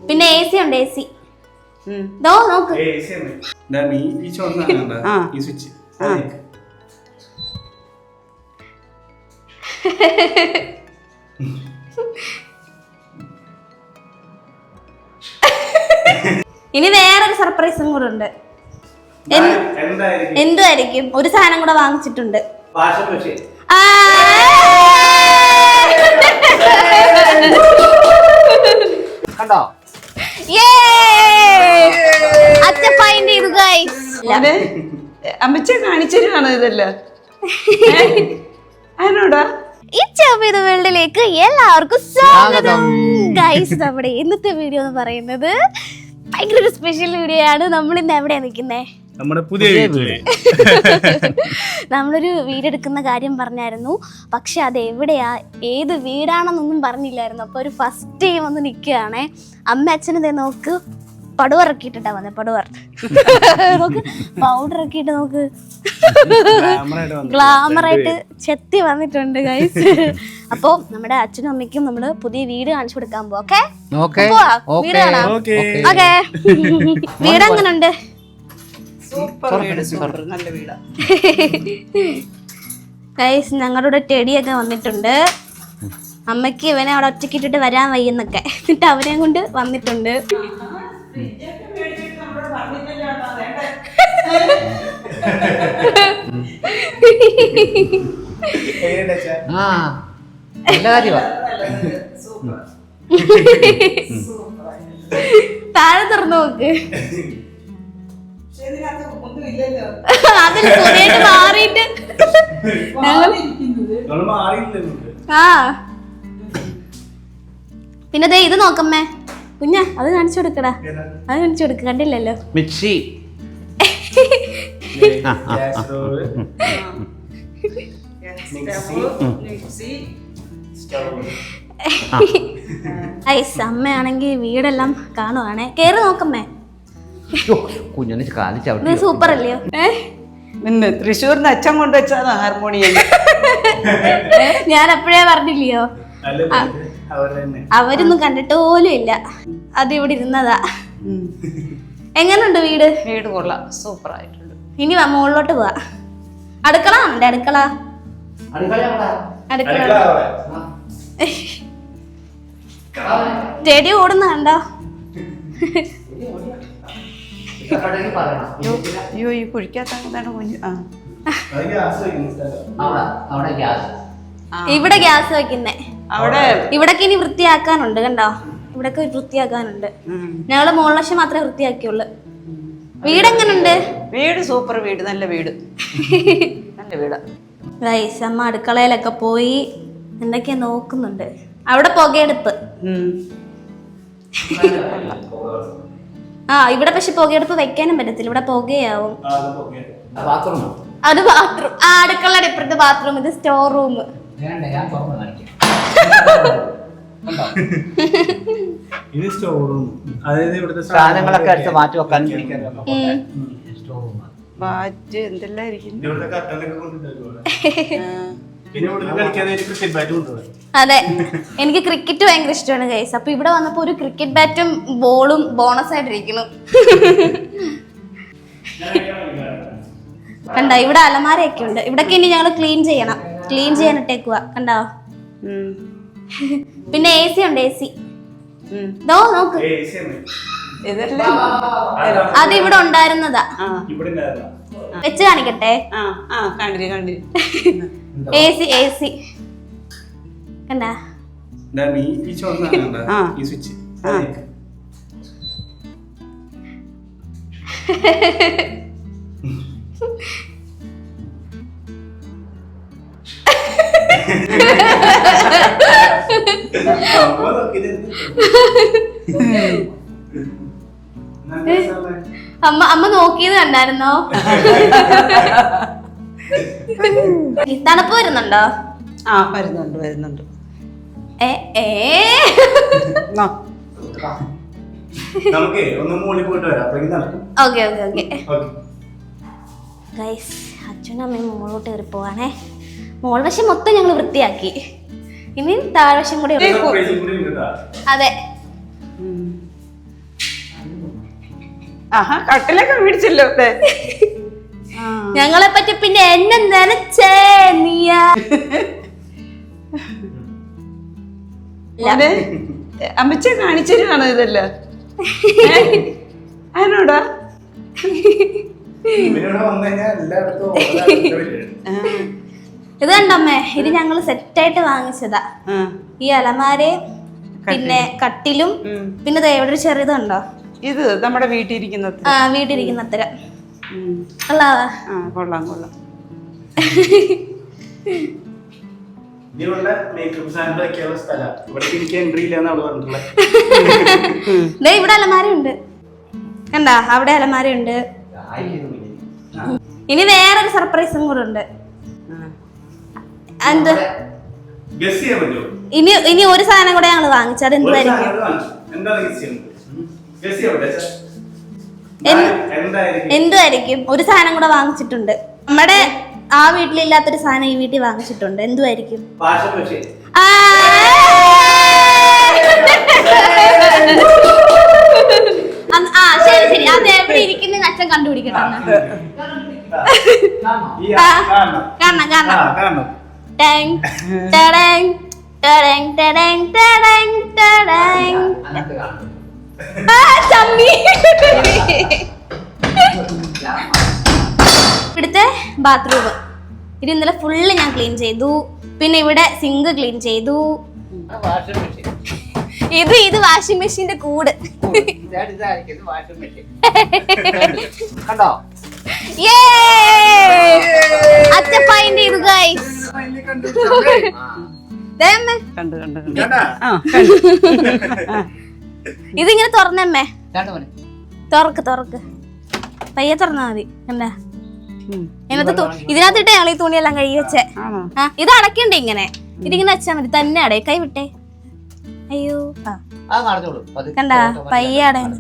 പിന്നെ AC ഉണ്ട് AC. ദോ നോക്ക്. ഇനി വേറൊരു സർപ്രൈസും കൂടെ ഉണ്ട്. എന്തായിരിക്കും? ഒരു സാധനം കൂടെ വാങ്ങിച്ചിട്ടുണ്ട്. കണ്ടോ? അച്ഛൻ ഫൈൻഡ് ചെയ്തു ഗൈസ്. അമ്മച്ചെ കാണിച്ചിരുവാണ് ഇതല്ലോ. അതിനോടാ ഈ ചൗബീദ് വേൾഡിലേക്ക് എല്ലാവർക്കും സ്വാഗതം ഗൈസ്. നമ്മുടെ ഇന്നത്തെ വീഡിയോ എന്ന് പറയുന്നത് ഭയങ്കര ഒരു സ്പെഷ്യൽ വീഡിയോ ആണ്. നമ്മൾ ഇന്ന് എവിടെയാ നിൽക്കുന്നേ? നമ്മുടെ പുതിയ നമ്മളൊരു വീടെടുക്കുന്ന കാര്യം പറഞ്ഞായിരുന്നു, പക്ഷെ അത് എവിടെയാ ഏത് വീടാണെന്നൊന്നും പറഞ്ഞില്ലായിരുന്നു. അപ്പൊ ഒരു ഫസ്റ്റ് ടൈം വന്ന് നിൽക്കുകയാണേ. അമ്മ അച്ഛനതേ നോക്ക് പടുവർ ഇറക്കിയിട്ടാ വന്നേ. പടുവർ നോക്ക്, പൗഡർ ഇറക്കിയിട്ട് നോക്ക്, ഗ്ലാമറായിട്ട് ചെത്തി വന്നിട്ടുണ്ട് ഗൈസ്. അപ്പൊ നമ്മുടെ അച്ഛനും അമ്മയ്ക്കും നമ്മള് പുതിയ വീട് കാണിച്ചു കൊടുക്കാൻ പോവാ. വീട് കാണാം. ഓക്കെ, വീട് എങ്ങനുണ്ട്? നല്ല വീടാ ഗൈസ്. ഞങ്ങളുടെ ടെഡിയൊക്കെ വന്നിട്ടുണ്ട്. അമ്മയ്ക്ക് ഇവനെ അവിടെ ഒറ്റക്കിട്ടിട്ട് വരാൻ വയ്യെന്നൊക്കെ, എന്നിട്ട് അവനെയും കൊണ്ട് വന്നിട്ടുണ്ട്. താഴെ തുറന്നു നോക്ക്. അതിൽ സുരേഷ് മാറിയിട്ട് പിന്നെ ദേ ഇത് നോക്കമ്മേ കുഞ്ഞ, അത് കാണിച്ചു കൊടുക്കടാ. അത് കാണിച്ചു കൊടുക്ക, കണ്ടില്ലല്ലോ. Mixie, ice. അമ്മയാണെങ്കിൽ വീടെല്ലാം കാണുവാണേ. കേറി നോക്കമ്മേ. കുഞ്ഞിന് കാലിച്ച് സൂപ്പർ അല്ലയോ? പിന്നെ തൃശ്ശൂരിന്ന് അച്ഛൻ കൊണ്ടുവച്ചാണ് ഹാർമോണിയം. ഞാൻ എപ്പോഴേ പറഞ്ഞില്ലയോ, അവരൊന്നും കണ്ടിട്ട് പോലും ഇല്ല. അത് ഇവിടെ ഇരുന്നതാ. എങ്ങനുണ്ട് വീട്? വീട് കൊള്ളാം, സൂപ്പർ ആയിട്ടുണ്ട്. ഇനി വാ മുകളിലോട്ട് പോവാ. അടുക്കള ഉണ്ട്, അടുക്കള ചെടി ഓടുന്ന കണ്ടോ? അയ്യോ, ഈ കുഴിക്കാത്ത കുഞ്ഞു. ഇവിടെ ഗ്യാസ് വെക്കുന്നേ. അവിടെ ഇവിടൊക്കെ ഇനി വൃത്തിയാക്കാനുണ്ട്, കണ്ടോ? ഇവിടൊക്കെ വൃത്തിയാക്കാനുണ്ട്. ഞങ്ങള് മുകളിലക്ഷം മാത്രമേ വൃത്തിയാക്കിയുള്ളു. വീട് എങ്ങനുണ്ട്? വീട് സൂപ്പർ വീട്, നല്ല വീട്, നല്ല വീടാ ഗൈസ്. അമ്മ അടുക്കളയിലൊക്കെ പോയി എന്തൊക്കെയാ നോക്കുന്നുണ്ട്. അവിടെ പുകയെടുപ്പ്. ഇവിടെ പക്ഷെ പുകയെടുപ്പ് വെക്കാനും പറ്റത്തില്ല, ഇവിടെ പുകയാവും. അത് ബാത്റൂം. അടുക്കളയുടെ ഇപ്പുറത്തെ ബാത്റൂം, ഇത് സ്റ്റോർ റൂം. ഇത് സ്റ്റോർ റൂം. അതായത് ഇവിടുത്തെ സാധനങ്ങളൊക്കെ എടുത്ത് മാറ്റി വെക്കാൻ എന്തെല്ലാം ഇരിക്കുന്നു. അതെ, എനിക്ക് ക്രിക്കറ്റ് ഭയങ്കര ഇഷ്ടമാണ് ഗൈസ്. അപ്പൊ ഇവിടെ വന്നപ്പോ ഒരു ക്രിക്കറ്റ് ബാറ്റും ബോളും ബോണസ് ആയിട്ടിരിക്കുന്നു. കണ്ടോ? ഇവിടെ അലമാരയൊക്കെ ഉണ്ട്. ഇവിടൊക്കെ ഇനി ഞങ്ങള് ക്ലീൻ ചെയ്യണം. ക്ലീൻ ചെയ്യാൻ ഇട്ടേക്കുവാ, കണ്ടോ? പിന്നെ AC ഉണ്ട്, AC. ദോ നോക്ക്, അത് ഇവിടെ ഉണ്ടായിരുന്നതാ. വെച്ച് കാണിക്കട്ടെ? AC AC കണ്ടാ? അമ്മ നോക്കിയത് കണ്ടായിരുന്നോ? തണുപ്പ് വരുന്നുണ്ടോ? വരുന്നുണ്ട്. ഗൈസ്, അച്ഛനും അമ്മയും മുകളിലോട്ട് കയറി പോവാണേ. മോൾ വശം മൊത്തം ഞങ്ങൾ വൃത്തിയാക്കി. ഇനി താഴ്വശം കൂടി ഉണ്ട്. സർപ്രൈസും കൂടി ഉണ്ട് കേട്ടോ. അതെ. ആഹാ കട്ടിലൊക്കെ മേടിച്ചല്ലോ ഇവിടെ. ഞങ്ങളെ പറ്റി പിന്നെ എന്നെ നനച്ചേ നീയാ. അമ്മച്ച കാണിച്ചതാണ് ഇതല്ലോ. അതിനോടാ ഇവരിവിടെ വന്നു കഴിഞ്ഞാൽ എല്ലായിടത്തും ഓരോ ഇത് കണ്ടമ്മേ, ഇത് ഞങ്ങള് സെറ്റായിട്ട് വാങ്ങിച്ചതാ. ഈ അലമാരയും പിന്നെ കട്ടിലും പിന്നെ ദേ ഇവിടെ ഒരു ചെറിയതുണ്ടോ, ഇത് നമ്മുടെ വീട്ടിലിരിക്കുന്നത്. ആ വീട്ടിലിരിക്കുന്ന അത്തരം കൊള്ളാവാ. കൊള്ളാം കൊള്ളാം. ഇതിനുള്ള മേക്കപ്പ് സാധനങ്ങളൊക്കെയുള്ള സ്ഥലം. ഇവിടെ എനിക്ക് എൻട്രി ഇല്ലാന്ന് അവള് പറഞ്ഞിട്ടുള്ളത്. ദേ ഇവിടെ അലമാര ഉണ്ട് കണ്ടാ, അവിടെ അലമാര ഉണ്ട്. ഇനി വേറൊരു സർപ്രൈസും കൂടെ ഉണ്ട്. എന്ത് ഗസ് ചെയ്യാൻ പറ്റുമോ? ഇനി ഒരു സാധനം കൂടെ ഞങ്ങള് വാങ്ങിച്ചു. അത് എന്തുവായിരിക്കും? എന്താണ് ഗസ് ചെയ്യുന്നത്? ഗസ് ചെയ്യാൻ പറ്റുമോ? എന്തുവായിരിക്കും? ഒരു സാധനം കൂടെ വാങ്ങിച്ചിട്ടുണ്ട്. നമ്മുടെ ആ വീട്ടിലില്ലാത്തൊരു സാധനം ഈ വീട്ടിൽ വാങ്ങിച്ചിട്ടുണ്ട്. എന്തുവായിരിക്കും? ശരി ശരി, അത് എവിടെ ഇരിക്കുന്ന അച്ഛൻ കണ്ടുപിടിക്കട്ടെ. കാണണം കാണണം. ടാങ് ടാങ് ടാങ് ടാങ് ടാങ് ടാങ്. ചമ്മി. ഇവിടുത്തെ ബാത്റൂം ഇത് ഇന്നലെ ഫുള്ള് ഞാൻ ക്ലീൻ ചെയ്തു. പിന്നെ ഇവിടെ സിങ്ക് ക്ലീൻ ചെയ്തു. ഇത് വാഷിംഗ് മെഷീന്റെ കൂട്. കണ്ടോ? അച്ഛൻ ഫൈൻഡ് ചെയ്തു ഗൈസ്. ഇതിങ്ങനെ തുറന്നമ്മേ, തുറക്ക് പയ്യെ തുറന്നാ മതി. കണ്ടാ ഇതിനകത്തിട്ട് ഞങ്ങൾ ഈ തുണിയെല്ലാം കഴുകി വെച്ചേ. ഇത് അടക്കണ്ടേ ഇങ്ങനെ, ഇതിങ്ങനെ വെച്ചാ മതി. തന്നെ അടേ, കൈ വിട്ടേ. അയ്യോ കണ്ടാ പയ്യെ അടയുന്നു.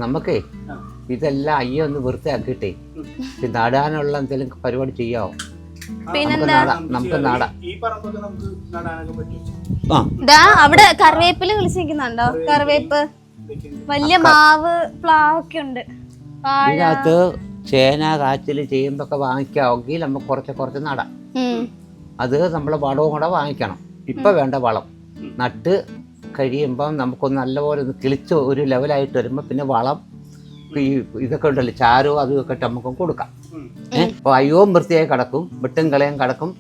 നമുക്കേ ഇതെല്ലാം അയ്യ ഒന്ന് വൃത്തിയാക്കിയിട്ടേ നടാനുള്ള എന്തെങ്കിലും പരിപാടി ചെയ്യാവോ? പിന്നെന്താ, നമുക്ക് നടാം. ഈ പറമ്പൊക്കെ നമുക്ക് നടാനൊക്കെ പറ്റും. ദാ അവിടെ കറിവേപ്പില വിളിച്ച് നിൽക്കുന്നുണ്ടോ? കറിവേപ്പ്, വലിയ മാവ്, പ്ലാവൊക്കെ ഉണ്ട്. ഇതിനകത്ത് ചേന കാച്ചില് ചെയ്യുമ്പൊക്കെ വാങ്ങിക്കാമെങ്കിൽ നമുക്ക് കുറച്ച് നടാം. അത് നമ്മൾ വളവും കൂടെ വാങ്ങിക്കണം. ഇപ്പൊ വേണ്ട വളം നട്ട് കഴിയുമ്പം നമുക്കൊന്ന് നല്ലപോലെ ഒന്ന് കിളിച്ച് ഒരു ലെവലായിട്ട് വരുമ്പോൾ പിന്നെ വളം ഈ ഇതൊക്കെ ഉണ്ടല്ലോ, ചാരവും അതും ഒക്കെ നമുക്ക് കൊടുക്കാം. അപ്പോൾ അയ്യവും വൃത്തിയായി കിടക്കും, വെട്ടും കളയും കിടക്കും.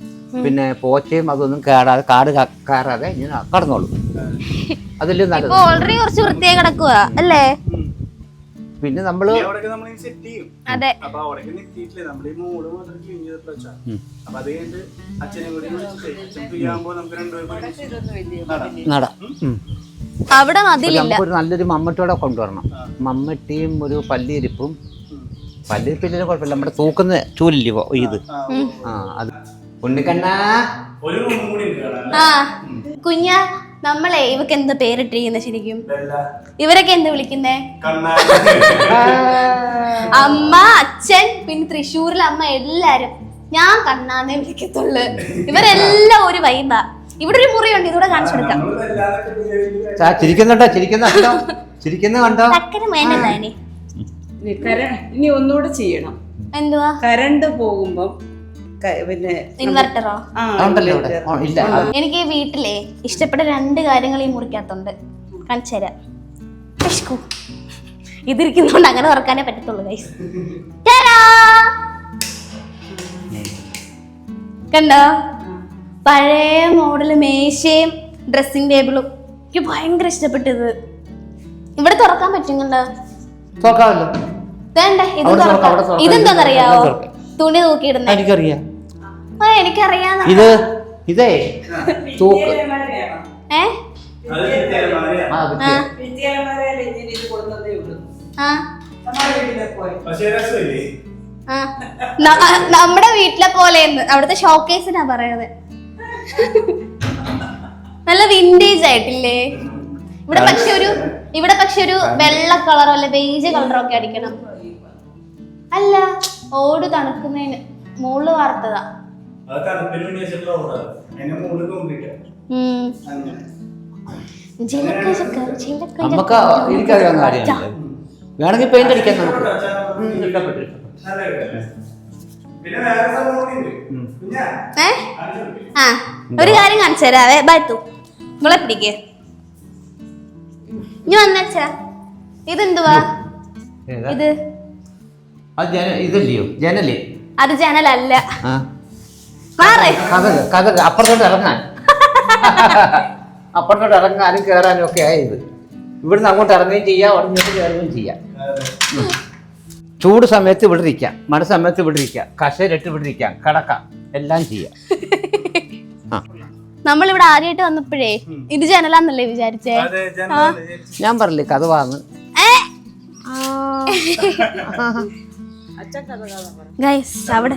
പിന്നെ പോച്ചയും അതൊന്നും കേടാതെ കാട് കയറാതെ ഇങ്ങനെ കടന്നോളും. അതിൽ നല്ലത്. ഓൾറെഡി കുറച്ച് വൃത്തിയായി കിടക്കുക അല്ലേ? പിന്നെ നമ്മള് അതെ നടാം. അവിടെ നമുക്കൊരു നല്ലൊരു മമ്മട്ടിയോടെ കൊണ്ടുവരണം. മമ്മട്ടിയും ഒരു പല്ലിരിപ്പും. പല്ലിരിപ്പില്ല കുഴപ്പമില്ല, നമ്മുടെ തൂക്കുന്ന ചൂലില്ലേ ഇത്. അത് ഉണ്ണിക്കണ്ണാ കുഞ്ഞ, നമ്മളെ ഇവക്ക് എന്ത് പേരിട്ടിരിക്കുന്ന ശരിക്കും? ഇവരൊക്കെ എന്ത് വിളിക്കുന്നേ? അമ്മ, അച്ഛൻ, പിന്നെ തൃശ്ശൂരിലെ അമ്മ, എല്ലാരും ഞാൻ കണ്ണാന്നേ വിളിക്കത്തുള്ളു. ഇവരെല്ലാം ഒരു വൈബാ. ഇവിടെ ഒരു മുറിയുണ്ട്, ഇതൂടെ കാണിച്ചു കൊടുക്കാം. ചിരിക്കുന്ന കണ്ടോ? ഇനി ഒന്നുകൂടെ ചെയ്യണം. എന്തുവാ? കറണ്ട് പോകുമ്പോ പിന്നെ ഇൻവെർട്ടറോ? ഇല്ല. എനിക്ക് വീട്ടിലെ ഇഷ്ടപ്പെട്ട 2 കാര്യങ്ങൾ ഈ മുറിക്കകത്തുണ്ട്. കാണിച്ചു തരാം. ഇതിരിക്കുന്നോണ്ട് അങ്ങനെ ഉറക്കാനേ പറ്റത്തുള്ളൂ ഗൈസ്. കണ്ടോ? പഴയ മോഡല് മേശയും ഡ്രസ്സിംഗ് ടേബിളും. എനിക്ക് ഭയങ്കര ഇഷ്ടപ്പെട്ടത്. ഇവിടെ തുറക്കാൻ പറ്റുന്നുണ്ടോ? വേണ്ട, ഇത് തുറക്കാം. ഇതെന്താന്നറിയാവോ? തുണി തൂക്കിയിടുന്നേ. എനിക്കറിയാം. എനിക്കറിയാം. ഇതേ തൂക്ക്. നമ്മുടെ വീട്ടിലെ പോലെ അവിടുത്തെ ഷോക്കേസിനാ പറയുന്നത്. നല്ല വിന്റേജ് ആയിട്ടില്ലേ? ഇവിടെ പക്ഷെ ഒരു വെള്ള കളറോ അല്ലെ ബേജ് കളറോ ഒക്കെ അടിക്കണം. അല്ല ഓട് തണുക്കുന്നതിന് മുകളിൽ വാർത്തതാ. അത് തണുപ്പിന് വേണ്ടി വെച്ചിട്ടുള്ള ഓടാ. അതിന്റെ മുകളിൽ കോൺക്രീറ്റ്. അങ്ങനെ. നമുക്ക് എനിക്കറിയാവുന്ന കാര്യമല്ലേ, വേണമെങ്കിൽ പെയിന്റ് അടിക്കാൻ നമുക്ക്. ഇഷ്ടപ്പെട്ടു. പിന്നെ വേറെ സംഭവം കൂടി ഉണ്ട്. കുഞ്ഞാ, ആ ഒരു കാര്യം കാണിച്ചു തരാവേ. ബാത്തു നിങ്ങളെ പിടിക്കേ ഇനി വന്നച്ചാ. ഇതെന്തുവാ ഏതാ? ഇത്? അത് ഇതല്ലയോ ജനല്? അത് ജനലല്ല. ആ മാറേ കഥ അപ്പുറത്തോട്ട് ഇറങ്ങാൻ അപ്പുറത്തോട്ട് ഇറങ്ങാനും കയറാനും ഒക്കെ ആയത്. ഇവിടുന്ന് അങ്ങോട്ട് ഇറങ്ങുകയും ചെയ്യാം, അവിടെ നിന്ന് കയറുകയും ചെയ്യാം. ചൂട് സമയത്ത് ഇവിടെ ഇരിക്കാം, മഴ സമയത്ത് ഇവിടെ ഇരിക്കാം, കസേരയിട്ട് ഇവിടെ ഇരിക്കാം, കിടക്കാം, എല്ലാം ചെയ്യാം. നമ്മളിവിടെ ആദ്യമായിട്ട് വന്നപ്പോഴേ ഇത് ജനലാന്നല്ലേ വിചാരിച്ചേ? അതെ, ജനല്. ഞാൻ പറഞ്ഞില്ലേ കഥ വാങ്ങ്. ഗൈസ് അവിടെ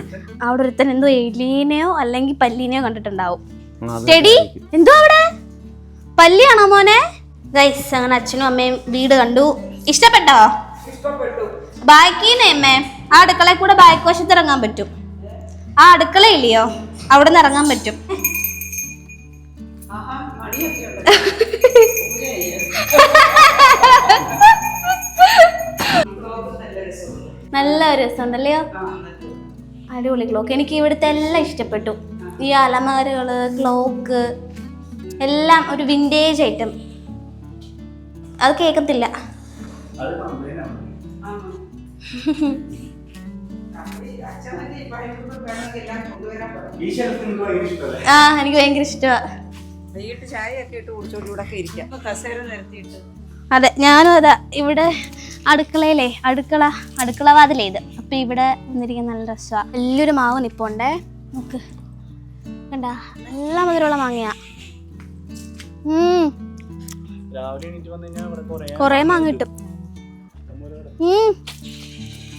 ഒരുത്തൻ എന്തോ എലീനെയോ അല്ലെങ്കിൽ പല്ലീനെയോ കണ്ടിട്ടുണ്ടാവും. ടെഡി എന്തോ അവിടെ പല്ലിയാണോ മോനെ? ഗൈസ് അങ്ങനെ അച്ഛനും അമ്മയും വീട് കണ്ടു. ഇഷ്ടപ്പെട്ടോ? ബാക്കിന്ന് അമ്മേ ആ അടുക്കളയിൽ കൂടെ ബാക്ക് വശത്ത് ഇറങ്ങാൻ പറ്റും. ആ അടുക്കള ഇല്ലയോ, അവിടെ നിന്ന് ഇറങ്ങാൻ പറ്റും. നല്ല രസമുണ്ടല്ലയോ, അടിപൊളി ക്ലോക്ക്. എനിക്ക് ഇവിടുത്തെ എല്ലാം ഇഷ്ടപ്പെട്ടു. ഈ അലമാരകള്, ക്ലോക്ക് എല്ലാം ഒരു വിന്റേജ് ഐറ്റം. അത് കേൾക്കത്തില്ല. അത് കംപ്ലൈന്റ് ആണ്. ഈ ഷെൽഫ് എനിക്ക് ഭയങ്കര ഇഷ്ടമല്ലേ? ആ എനിക്ക് ഭയങ്കര ഇഷ്ടമാ. വൈകിട്ട് ചായയൊക്കെ ഇട്ട് കുടിച്ചോണ്ട് ഇവിടെ ഇരിക്കാം. കസേര നിരത്തിയിട്ട്. അതെ, ഞാനും അതാ ഇവിടെ അടുക്കളയിലേ അടുക്കള വാതിലേ ഇത്. അപ്പൊ ഇവിടെ വന്നിരിക്കുന്ന നല്ല രസമാണ്. വലിയൊരു മാവ് നിപ്പുണ്ടേ, നോക്ക് കണ്ട, നല്ല മധുരമുള്ള മാങ്ങയാ. രാവിലെ എണീറ്റ് വന്നു കഴിഞ്ഞാൽ ഇവിടെ കൊറേ മാങ്ങ കിട്ടും.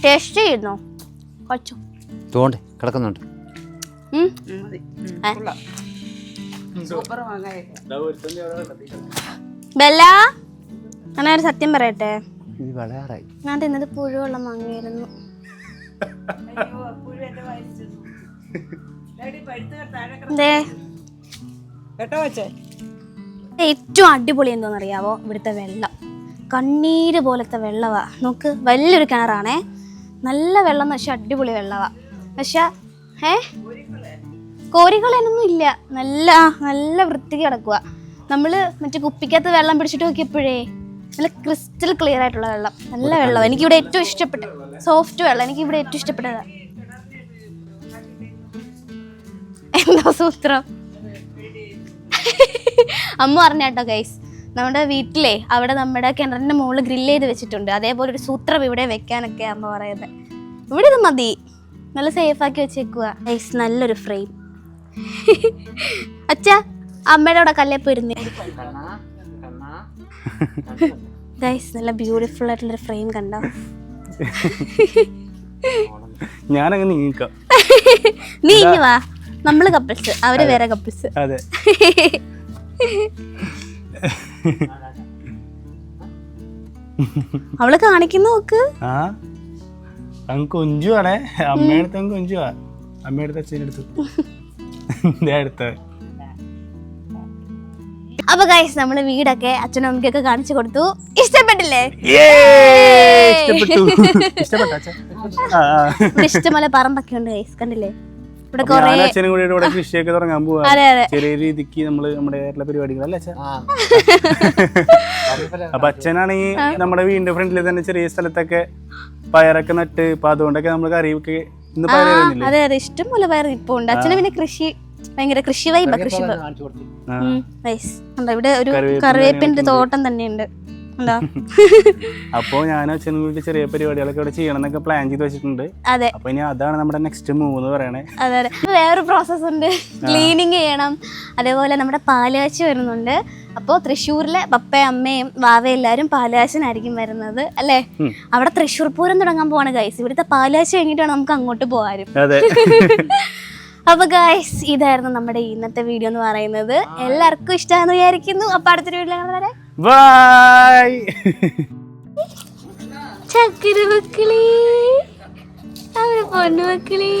ടേസ്റ്റ് ചെയ്യുന്നോ കൊച്ചു? തോണ്ട് കിടക്കുന്നുണ്ട്. സൂപ്പർ വാങ്ങായിട്ട്. ബെല്ല, ഞാൻ ഒരു സത്യം പറയട്ടെ, ഇത് വളരായി. ഞാൻ തിന്നത് പുഴുവുള്ള മാങ്ങയായിരുന്നു. ഏറ്റവും അടിപൊളി എന്തോന്നറിയാവോ? ഇവിടുത്തെ വെള്ളം കണ്ണീര് പോലത്തെ വെള്ളവാ. നോക്ക്, വലിയൊരു കിണറാണേ, നല്ല വെള്ളം എന്ന് വെച്ചാൽ അടിപൊളി വെള്ളവാ. പക്ഷെ കോരികളൊന്നും ഇല്ല, നല്ല വൃത്തിക്ക് കിടക്കുക. നമ്മള് മറ്റേ കുപ്പിക്കകത്ത് വെള്ളം പിടിച്ചിട്ട് നോക്കിയപ്പോഴേ നല്ല ക്രിസ്റ്റൽ ക്ലിയർ ആയിട്ടുള്ള വെള്ളം, നല്ല വെള്ളം. എനിക്കിവിടെ ഏറ്റവും ഇഷ്ടപ്പെട്ട സോഫ്റ്റ് വെള്ളം, എനിക്കിവിടെ ഏറ്റവും ഇഷ്ടപ്പെട്ടതാ. എന്താ സൂത്രം? അമ്മ പറഞ്ഞാട്ടോ ഗൈസ്, നമ്മുടെ വീട്ടിലെ അവിടെ നമ്മുടെ കിണറിന്റെ മുകളിൽ ഗ്രില്ല് ചെയ്ത് വെച്ചിട്ടുണ്ട്. അതേപോലെ ഒരു സൂത്രം ഇവിടെ വെക്കാനൊക്കെ അമ്മ പറയുന്നത്. ഇവിടെ ഇത് മതി, നല്ല സേഫാക്കി വെച്ചേക്കുക ഗൈസ്. നല്ലൊരു ഫ്രെയിം. അച്ഛാ, അമ്മയുടെ അവിടെ കല്ലേപ്പ് ഇരുന്നേ ഗൈസ്. നല്ല ബ്യൂട്ടിഫുൾ ആയിട്ടുള്ളൊരു ഫ്രെയിം കണ്ടോ? ഞാനങ്ങ് നീക്കാം. നീ ഇനി വാ, നമ്മള് കപ്പിൾസ്, അവര് വേറെ കപ്പിൾസ്. അതെ. അവള് കാണിക്കുന്ന നോക്ക്. ആ അങ്ങ് കൊഞ്ചുവാണേ, അമ്മയടുത്ത് അങ്ങ് കൊഞ്ചുവാ. അമ്മയടുത്ത് അച്ഛനടുത്ത് അടുത്ത്. അപ്പൊ ഗൈസ്, നമ്മള് വീടൊക്കെ അച്ഛനും അമ്മയ്ക്കൊക്കെ കാണിച്ചു കൊടുത്തു. ഇഷ്ടപ്പെട്ടില്ലേ? ഇവിടെ ഇഷ്ടംപോലെ പറമ്പൊക്കെ ഉണ്ട് ഗൈസ്, കണ്ടില്ലേ? ഇവിടെ കൊറേ അച്ഛനും കൂടി ഇവിടെ കൃഷിയൊക്കെ തുടങ്ങാൻ പോവാ. അതെ അതെ, ചെറിയ രീതിക്ക് നമ്മള് നമ്മുടെ എല്ലാ പരിപാടികളല്ലേ അച്ഛൻ? അപ്പൊ അച്ഛനാണെങ്കിൽ നമ്മുടെ വീടിന്റെ ഫ്രണ്ടിൽ തന്നെ ചെറിയ സ്ഥലത്തൊക്കെ പയറൊക്കെ നട്ട്, അപ്പൊ അതുകൊണ്ടൊക്കെ നമ്മൾ കറിയൊക്കെ ഇന്ന് പയർ. അതെ അതെ, ഇഷ്ടംപോലെ പയർ ഇപ്പൊ ഉണ്ട്. അച്ഛന് പിന്നെ കൃഷി ഭയങ്കര കൃഷി വൈബ. കൃഷി ഇവിടെ ഒരു കറിവേപ്പിന്റെ തോട്ടം തന്നെയുണ്ട്. അപ്പൊ ഞാൻ അച്ഛനും കൂടി ചെറിയ പരിപാടികളൊക്കെ ഇവിടെ ചെയ്യണം എന്നൊക്കെ പ്ലാൻ ചെയ്ത് വെച്ചിട്ടുണ്ട്. അതെ, അപ്പൊ ഇനി അതാണ് നമ്മുടെ നെക്സ്റ്റ് മൂവ് എന്ന് പറയണേ. അതെ അതെ, വേറൊരു പ്രോസസ് ഉണ്ട്, ക്ലീനിങ് ചെയ്യണം. അതേപോലെ നമ്മുടെ പാലുകാഴ്ച വരുന്നുണ്ട്. അപ്പോൾ തൃശ്ശൂരിലെ പപ്പയും അമ്മയും വാവയും എല്ലാവരും പാലുകാഴ്ചനായിരിക്കും വരുന്നത് അല്ലേ? അവിടെ തൃശ്ശൂർ പൂരം തുടങ്ങാൻ പോവാണ് ഗൈസ്. ഇവിടുത്തെ പാലുകാഴ്ച കഴിഞ്ഞിട്ടാണ് നമുക്ക് അങ്ങോട്ട് പോകാനും. അപ്പൊ ഗൈസ്, ഇതായിരുന്നു നമ്മുടെ ഇന്നത്തെ വീഡിയോ എന്ന് പറയുന്നത്. എല്ലാവർക്കും ഇഷ്ടമാണെന്ന് വിചാരിക്കുന്നു. അപ്പൊ അടുത്തൊരു വീഡിയോ കാണാൻ ബൈ. ചക്കര മക്കളേ. അവര് പൊന്നുമക്കളേ.